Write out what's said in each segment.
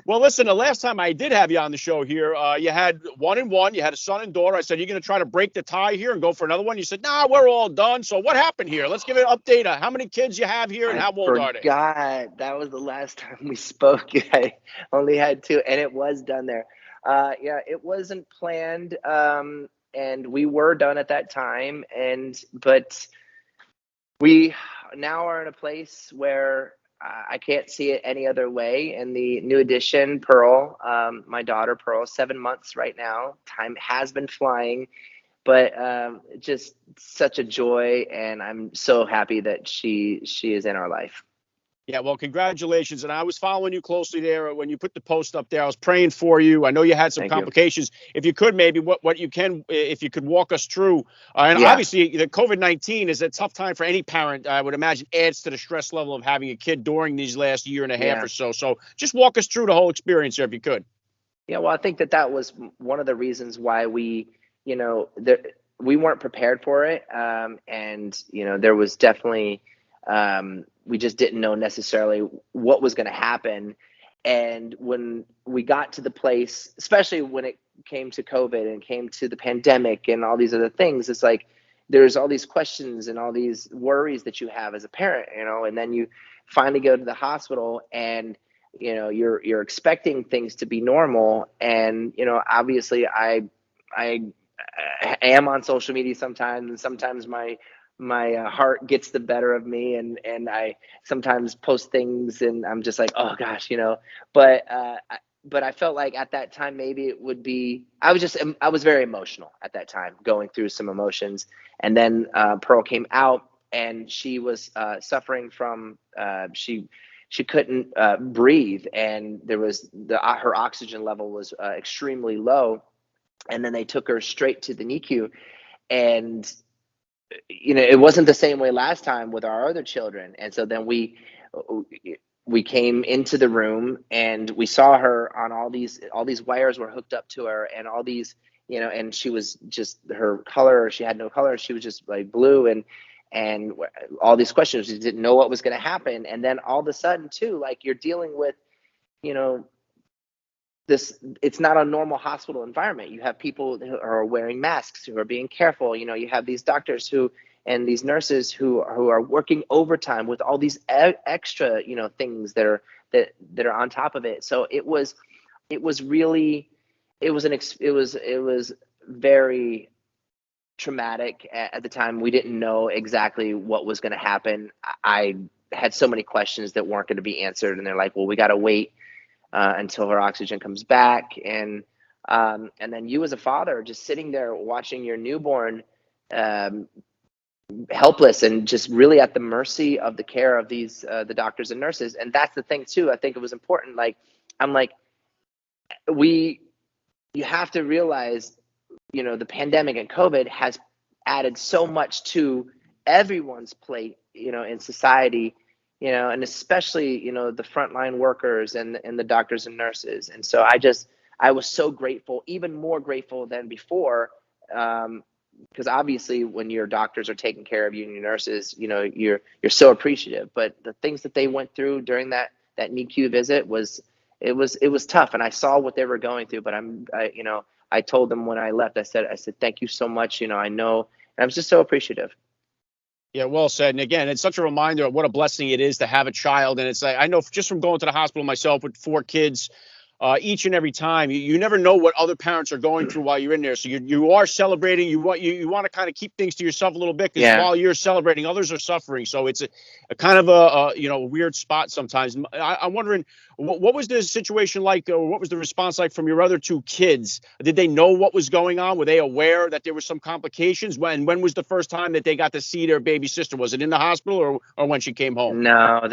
Well, listen, the last time I did have you on the show here, you had 1-1. You had a son and daughter. I said, you're going to try to break the tie here and go for another one. You said, nah, we're all done. So what happened here? Let's give an update on how many kids you have here and I how old are they? forgot that was the last time we spoke. I only had two, and it was done there. Yeah, it wasn't planned, and we were done at that time. But we now are in a place where I can't see it any other way. And the new addition, Pearl, my daughter Pearl, 7 months right now. Time has been flying, but just such a joy, and I'm so happy that she is in our life. Yeah, well, congratulations. And I was following you closely there when you put the post up there. I was praying for you. I know you had some Thank you. complications. If you could, maybe what you can, if you could walk us through. And Yeah, obviously, the COVID-19 is a tough time for any parent. I would imagine adds to the stress level of having a kid during these last year and a half yeah, or so. So just walk us through the whole experience there, if you could. yeah. Well, I think that was one of the reasons why we weren't prepared for it, and there was definitely we just didn't know necessarily what was going to happen. And when we got to the place, especially when it came to COVID and came to the pandemic and all these other things, it's like there's all these questions and all these worries that you have as a parent, and then you finally go to the hospital, and you're expecting things to be normal. And obviously I am on social media sometimes, and sometimes my heart gets the better of me, and I sometimes post things, and I'm just like, oh gosh, but but I felt like at that time maybe it would be, I was very emotional at that time, going through some emotions. And then Pearl came out, and she was suffering from she couldn't breathe, and there was her oxygen level was extremely low. And then they took her straight to the NICU. And it wasn't the same way last time with our other children. And so then we came into the room, and we saw her on all these wires were hooked up to her, and all these, and she was just, her color, she had no color, she was just like blue. And all these questions, we didn't know what was going to happen. And then all of a sudden too, like, you're dealing with, you know this it's not a normal hospital environment. You have people who are wearing masks, who are being careful. You have these doctors who, and these nurses who are working overtime with all these extra, things that are on top of it. So it was really, it was very traumatic at the time. We didn't know exactly what was going to happen. I had so many questions that weren't going to be answered, and they're like, well, we got to wait until her oxygen comes back. And then you, as a father, just sitting there watching your newborn, um, helpless, and just really at the mercy of the care of these the doctors and nurses. And that's the thing too. I think it was important. Like, I'm like, we you have to realize, the pandemic and COVID has added so much to everyone's plate, in society, and especially, the frontline workers and the doctors and nurses. And so I was so grateful, even more grateful than before, because obviously when your doctors are taking care of you and your nurses, you're so appreciative. But the things that they went through during that NICU visit it was tough, and I saw what they were going through. But I told them when I left, I said thank you so much. I know, and I was just so appreciative. Yeah, well said. And again, it's such a reminder of what a blessing it is to have a child. And it's like, I know just from going to the hospital myself with 4 kids, each and every time, you never know what other parents are going through while you're in there. So you are celebrating. You want to kind of keep things to yourself a little bit, because Yeah. while you're celebrating, others are suffering. So it's a kind of a weird spot sometimes. I'm wondering, what was the situation like, or what was the response like from your other 2 kids? Did they know what was going on? Were they aware that there were some complications? When was the first time that they got to see their baby sister? Was it in the hospital, or when she came home? No,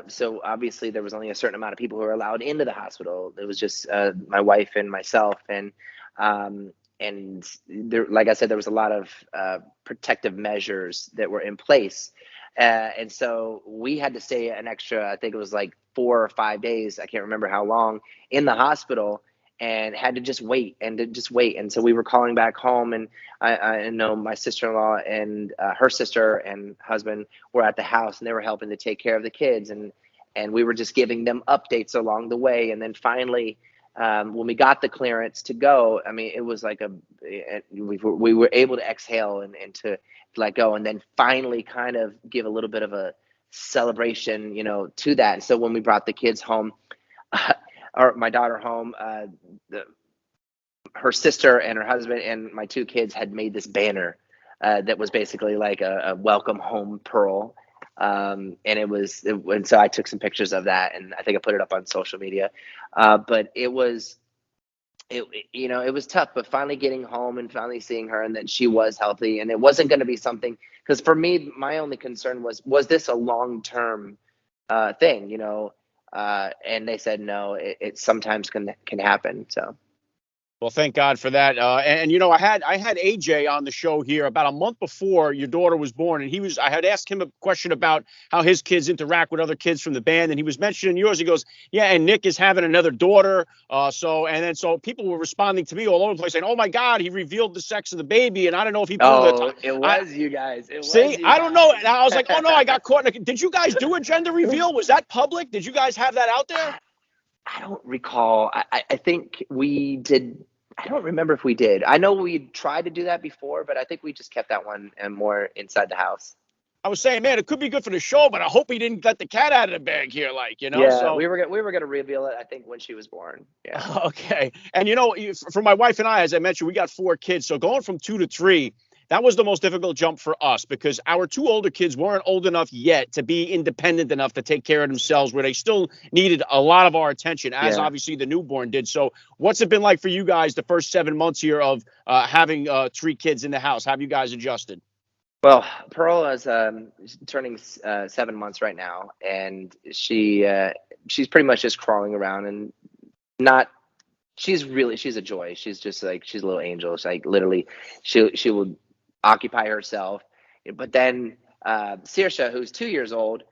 so obviously there was only a certain amount of people who were allowed into the hospital. It was just my wife and myself. And there, like I said, there was a lot of protective measures that were in place. And so we had to stay an extra, I think it was like 4 or 5 days, I can't remember how long, in the hospital, and had to just wait and to just wait. And so we were calling back home, and I know my sister-in-law and her sister and husband were at the house, and they were helping to take care of the kids. and we were just giving them updates along the way. And then finally, when we got the clearance to go, I mean, it was like we were able to exhale and to let go, and then finally kind of give a little bit of a celebration, to that. And so when we brought the kids home, or my daughter home, her sister and her husband and my two kids had made this banner that was basically like a welcome home Pearl. And so I took some pictures of that, and I think I put it up on social media. But it was tough, but finally getting home and finally seeing her, and that she was healthy, and it wasn't going to be something, because for me, my only concern was this a long-term thing, and they said, no, it sometimes can happen. So. Well, thank God for that. I had AJ on the show here about a month before your daughter was born, and I had asked him a question about how his kids interact with other kids from the band, and he was mentioning yours. He goes, "Yeah, and Nick is having another daughter." So people were responding to me all over the place saying, "Oh my God, he revealed the sex of the baby," and I don't know if he blew the. It was you guys. It See, was you I don't know. guys. And I was like, "Oh no, I got caught." Did you guys do a gender reveal? Was that public? Did you guys have that out there? I don't recall. I think we did. I don't remember if we did. I know we tried to do that before, but I think we just kept that one and more inside the house. I was saying, man, it could be good for the show, but I hope he didn't let the cat out of the bag here, Yeah, So, we were gonna reveal it, I think, when she was born. Yeah. okay. And for my wife and I, as I mentioned, we got 4 kids. So going from 2 to 3, that was the most difficult jump for us because our 2 older kids weren't old enough yet to be independent enough to take care of themselves, where they still needed a lot of our attention, as Yeah. obviously the newborn did. So what's it been like for you guys the first 7 months here of having 3 kids in the house? How have you guys adjusted? Well, Pearl is turning 7 months right now, and she's pretty much just crawling around, and not. She's a joy. She's just like, she's a little angel. She's like, literally, she will occupy herself. But then Saoirse, who's 2 years old,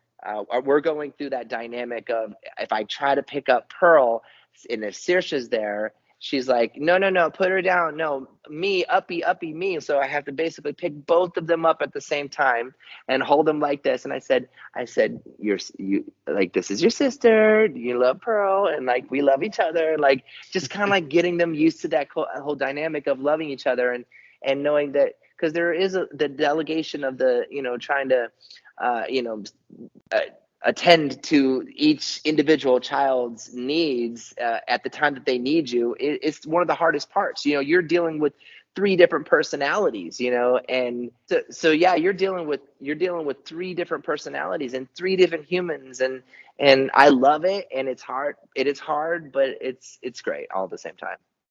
we're going through that dynamic of, if I try to pick up Pearl, and if Saoirse's there, she's like, no, no, no, put her down. No, me, uppy, me. So I have to basically pick both of them up at the same time and hold them like this. And I said, you like, this is your sister. You love Pearl, and like, we love each other. Like, just kind of like getting them used to that whole dynamic of loving each other, and knowing that, because there is the delegation of the, trying to, attend to each individual child's needs at the time that they need you. It's one of the hardest parts. You're dealing with 3 different personalities, and so yeah, you're dealing with 3 different personalities and 3 different humans, and I love it, and it's hard. It is hard, but it's great all at the same time.